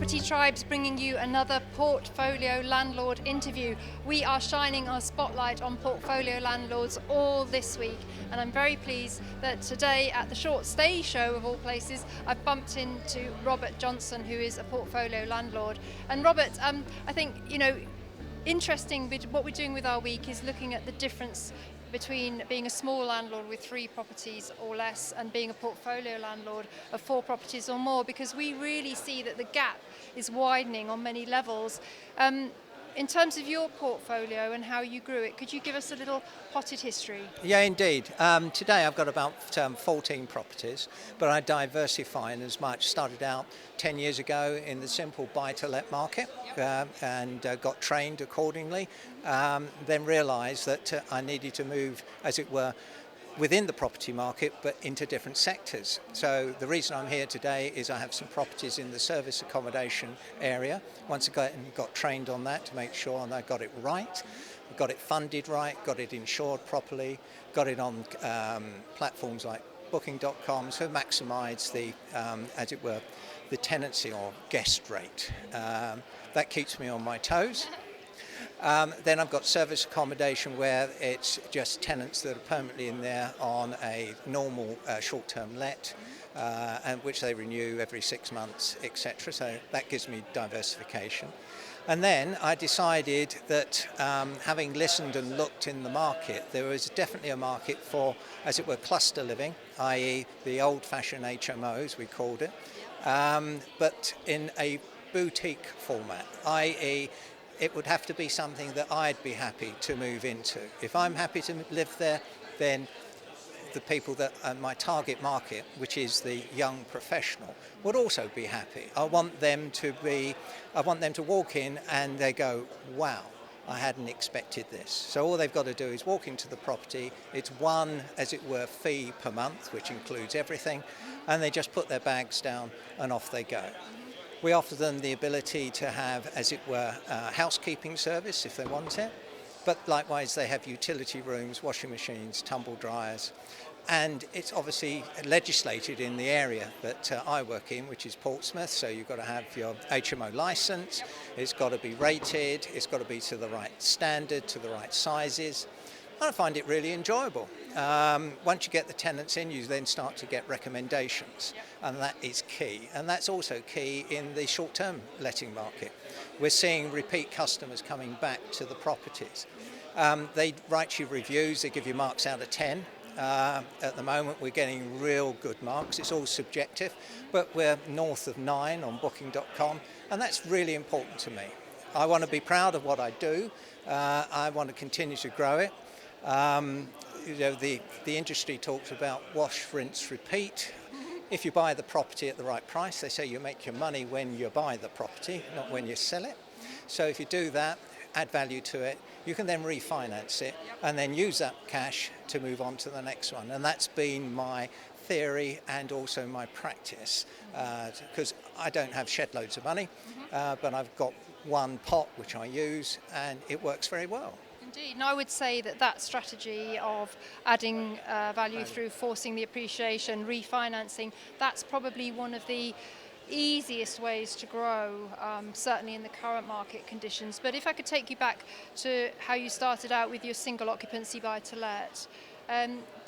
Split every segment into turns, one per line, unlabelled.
Property Tribes bringing you another Portfolio Landlord interview. We are shining our spotlight on portfolio landlords all this week, and I'm very pleased that today at the Short Stay Show of all places I've bumped into Robert Johnson, who is a portfolio landlord. And Robert, I think, interesting, what we're doing with our week is looking at the difference between being a small landlord with 3 properties or less and being a portfolio landlord of 4 properties or more, because we really see that the gap is widening on many levels. In terms of your portfolio and how you grew it, could you give us a little potted history?
Yeah, indeed. Today I've got about 14 properties, but I diversify in as much. Started out 10 years ago in the simple buy-to-let market and got trained accordingly. Then realised that I needed to move, as it were, within the property market, but into different sectors. So the reason I'm here today is I have some properties in the service accommodation area. Once I got trained on that to make sure I got it right, got it funded right, got it insured properly, got it on platforms like Booking.com, so maximise the, as it were, the tenancy or guest rate. That keeps me on my toes. Then I've got service accommodation where it's just tenants that are permanently in there on a normal short-term let, and which they renew every 6 months, etc. So that gives me diversification. And then I decided that having listened and looked in the market, there was definitely a market for, as it were, cluster living, i.e. the old-fashioned HMOs, we called it, but in a boutique format, i.e. it would have to be something that I'd be happy to move into. If I'm happy to live there, then the people that are my target market, which is the young professional, would also be happy. I want them to walk in and they go, wow, I hadn't expected this. So all they've got to do is walk into the property. It's one, as it were, fee per month, which includes everything, and they just put their bags down and off they go. We offer them the ability to have, as it were, a housekeeping service if they want it, but likewise they have utility rooms, washing machines, tumble dryers, and it's obviously legislated in the area that I work in, which is Portsmouth, so you've got to have your HMO licence, it's got to be rated, it's got to be to the right standard, to the right sizes. I find it really enjoyable. Once you get the tenants in, you then start to get recommendations, and that is key. And that's also key in the short-term letting market. We're seeing repeat customers coming back to the properties. They write you reviews, they give you marks out of 10. At the moment we're getting real good marks. It's all subjective, but we're north of 9 on Booking.com, and that's really important to me. I want to be proud of what I do. I want to continue to grow it. The industry talks about wash, rinse, repeat. If you buy the property at the right price, they say you make your money when you buy the property, not when you sell it. So if you do that, add value to it, you can then refinance it and then use that cash to move on to the next one. And that's been my theory and also my practice, because I don't have shed loads of money, but I've got one pot which I use and it works very well.
Indeed, and I would say that strategy of adding value through forcing the appreciation, refinancing, that's probably one of the easiest ways to grow, certainly in the current market conditions. But if I could take you back to how you started out with your single occupancy buy-to-let,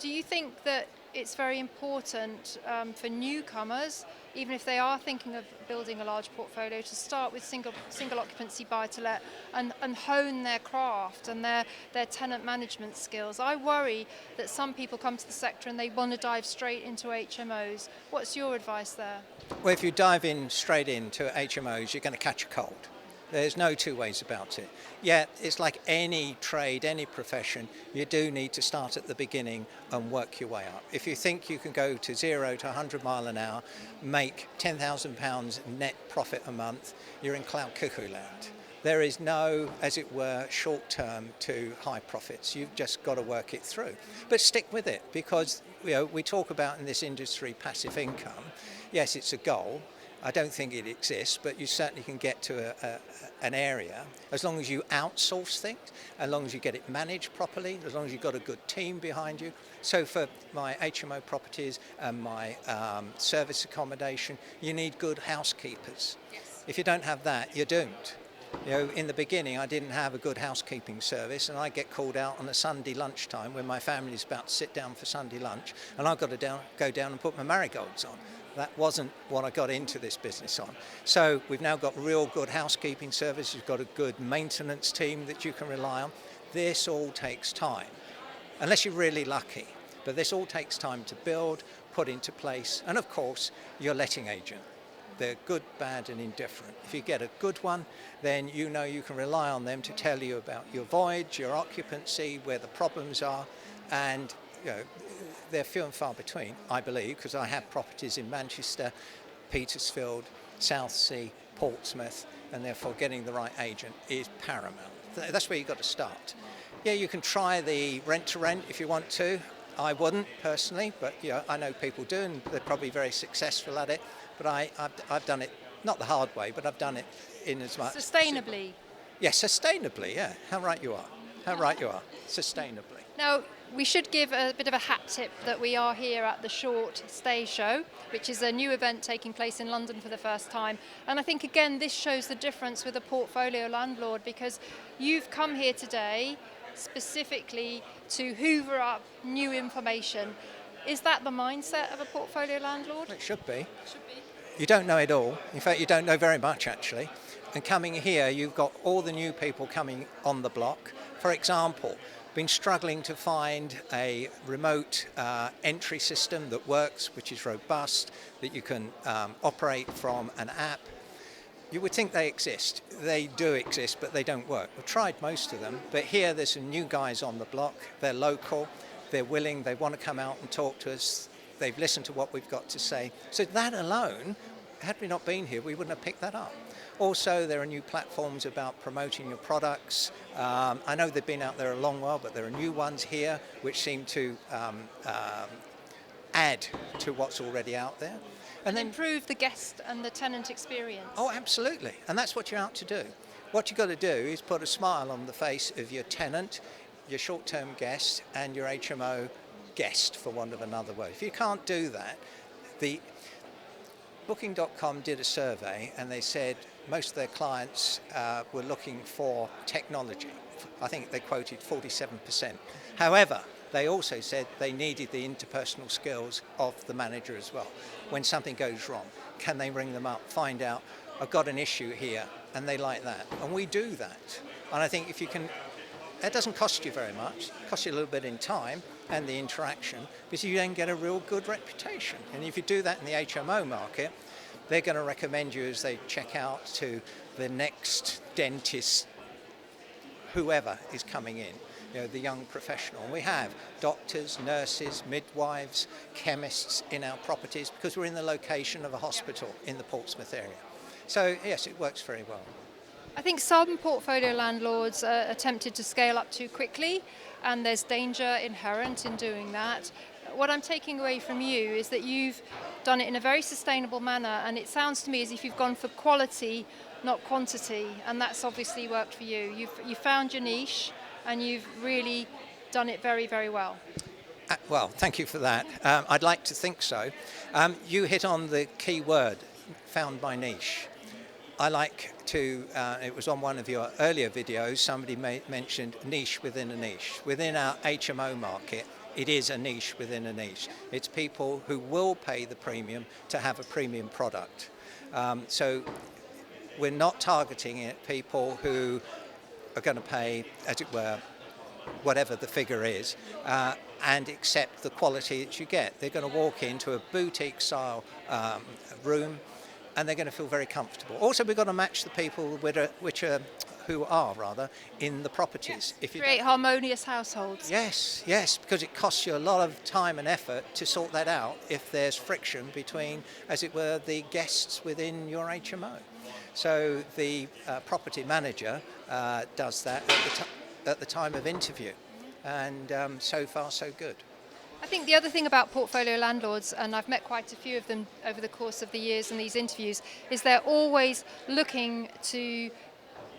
do you think that it's very important for newcomers, even if they are thinking of building a large portfolio, to start with single occupancy buy-to-let and hone their craft and their tenant management skills? I worry that some people come to the sector and they want to dive straight into HMOs. What's your advice there?
Well, if you dive in straight into HMOs, you're going to catch a cold. There's no two ways about it. Yet, it's like any trade, any profession, you do need to start at the beginning and work your way up. If you think you can go to 0 to 100 mile an hour, make £10,000 net profit a month, you're in cloud cuckoo land. There is no, as it were, short term to high profits. You've just got to work it through. But stick with it, because we talk about in this industry passive income. Yes, it's a goal. I don't think it exists, but you certainly can get to an area as long as you outsource things, as long as you get it managed properly, as long as you've got a good team behind you. So for my HMO properties and my service accommodation, you need good housekeepers.
Yes.
If you don't have that, you're doomed. You know, in the beginning, I didn't have a good housekeeping service, and I get called out on a Sunday lunchtime when my family's about to sit down for Sunday lunch, and I've got to go down and put my marigolds on. That wasn't what I got into this business on. So we've now got real good housekeeping service. You've got a good maintenance team that you can rely on. This all takes time, unless you're really lucky. But this all takes time to build, put into place, and of course, your letting agent. They're good, bad, and indifferent. If you get a good one, then you know you can rely on them to tell you about your voids, your occupancy, where the problems are, and you know, they're few and far between, I believe, because I have properties in Manchester, Petersfield, Southsea, Portsmouth, and therefore getting the right agent is paramount. That's where you've got to start. Yeah, you can try the rent-to-rent if you want to. I wouldn't personally, but you know, I know people do, and they're probably very successful at it. But I've done it, not the hard way, but I've done it in as much...
Sustainably.
Yes, sustainably, yeah. How right you are. How right you are. Sustainably.
Now, we should give a bit of a hat tip that we are here at the Short Stay Show, which is a new event taking place in London for the first time. And I think, again, this shows the difference with a portfolio landlord, because you've come here today specifically to hoover up new information. Is that the mindset of a portfolio landlord?
It should be.
Should be.
You don't know it all. In fact, you don't know very much, actually. And coming here, you've got all the new people coming on the block. For example, been struggling to find a remote entry system that works, which is robust, that you can operate from an app. You would think they exist. They do exist, but they don't work. We've tried most of them, but here there's some new guys on the block. They're local, they're willing, they want to come out and talk to us. They've listened to what we've got to say. So that alone, had we not been here, we wouldn't have picked that up. Also, there are new platforms about promoting your products. I know they've been out there a long while, but there are new ones here which seem to add to what's already out there.
And then improve the guest and the tenant experience.
Oh, absolutely. And that's what you're out to do. What you've got to do is put a smile on the face of your tenant, your short-term guest, and your HMO guest, for want of another word. If you can't do that, the Booking.com did a survey, and they said most of their clients were looking for technology. I think they quoted 47%. However, they also said they needed the interpersonal skills of the manager as well. When something goes wrong, can they ring them up, find out, I've got an issue here, and they like that. And we do that. And I think if you can, it doesn't cost you very much. It costs you a little bit in time and the interaction, because you then get a real good reputation. And if you do that in the HMO market, they're going to recommend you as they check out to the next dentist, whoever is coming in, you know, the young professional. And we have doctors, nurses, midwives, chemists in our properties because we're in the location of a hospital in the Portsmouth area. So yes, it works very well.
I think some portfolio landlords are tempted to scale up too quickly, and there's danger inherent in doing that. What I'm taking away from you is that you've done it in a very sustainable manner, and it sounds to me as if you've gone for quality, not quantity, and that's obviously worked for you. You've found your niche, and you've really done it very, very well.
Well, thank you for that. I'd like to think so. You hit on the key word, found my niche. I like to, it was on one of your earlier videos, somebody mentioned niche within a niche. Within our HMO market, it is a niche within a niche. It's people who will pay the premium to have a premium product. So we're not targeting it people who are going to pay, as it were, whatever the figure is, and accept the quality that you get. They're going to walk into a boutique-style room, and they're going to feel very comfortable. Also, we've got to match the people who are in the properties.
If you create harmonious households.
Yes, because it costs you a lot of time and effort to sort that out if there's friction between, as it were, the guests within your HMO. So the property manager does that at the time of interview, and so far so good.
I think the other thing about portfolio landlords, and I've met quite a few of them over the course of the years in these interviews, is they're always looking to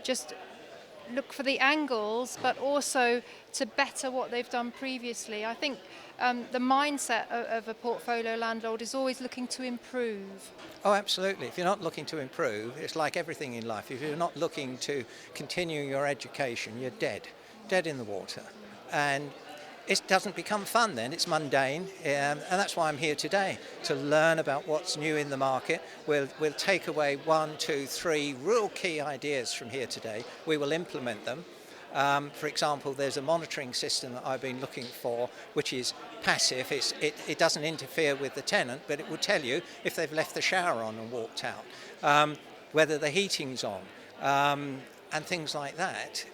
just look for the angles, but also to better what they've done previously. I think the mindset of a portfolio landlord is always looking to improve.
Oh, absolutely. If you're not looking to improve, it's like everything in life. If you're not looking to continue your education, you're dead in the water. And it doesn't become fun then, it's mundane, and that's why I'm here today, to learn about what's new in the market. We'll take away 1, 2, 3 real key ideas from here today. We will implement them. For example, there's a monitoring system that I've been looking for, which is passive. It doesn't interfere with the tenant, but it will tell you if they've left the shower on and walked out, whether the heating's on, and things like that.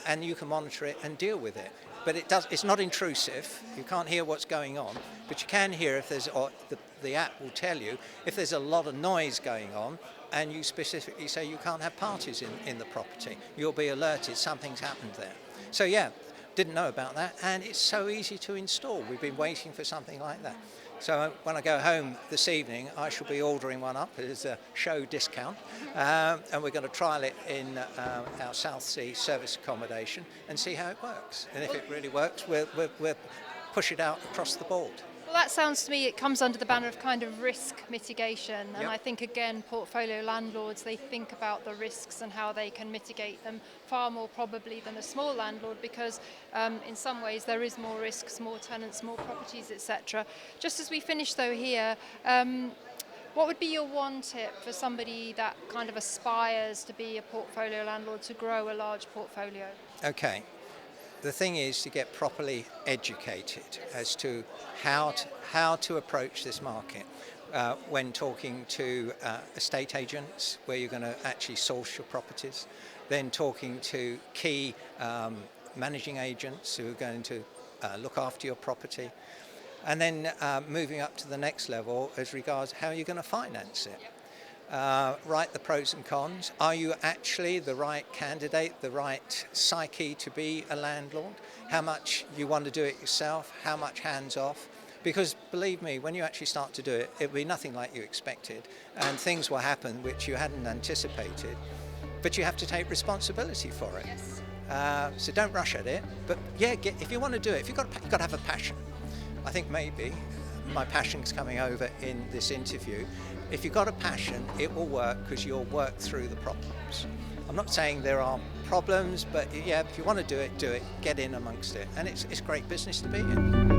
And you can monitor it and deal with it. But it's not intrusive. You can't hear what's going on, but you can hear if there's, or the app will tell you if there's a lot of noise going on, and you specifically say you can't have parties in the property. You'll be alerted something's happened there. So yeah, didn't know about that, and it's so easy to install. We've been waiting for something like that. So when I go home this evening, I shall be ordering one up. It's a show discount, and we're going to trial it in our South Sea service accommodation and see how it works. And if it really works, we'll push it out across the board.
Well, that sounds to me, it comes under the banner of kind of risk mitigation. And
Yep.
I think, again, portfolio landlords, they think about the risks and how they can mitigate them far more probably than a small landlord, because in some ways there is more risks, more tenants, more properties, etc. Just as we finish though here, what would be your one tip for somebody that kind of aspires to be a portfolio landlord, to grow a large portfolio?
Okay. The thing is to get properly educated as to how to approach this market when talking to estate agents, where you're going to actually source your properties, then talking to key managing agents who are going to look after your property, and then moving up to the next level as regards how you're going to finance it. Write the pros and cons. Are you actually the right candidate, the right psyche to be a landlord? How much you want to do it yourself? How much hands off? Because believe me, when you actually start to do it, it'll be nothing like you expected, and things will happen which you hadn't anticipated. But you have to take responsibility for it.
Yes.
So don't rush at it. But yeah, if you want to do it, if you've got to have a passion. I think maybe my passion's coming over in this interview. If you've got a passion, it will work because you'll work through the problems. I'm not saying there are problems, but yeah, if you want to do it, get in amongst it. And it's great business to be in.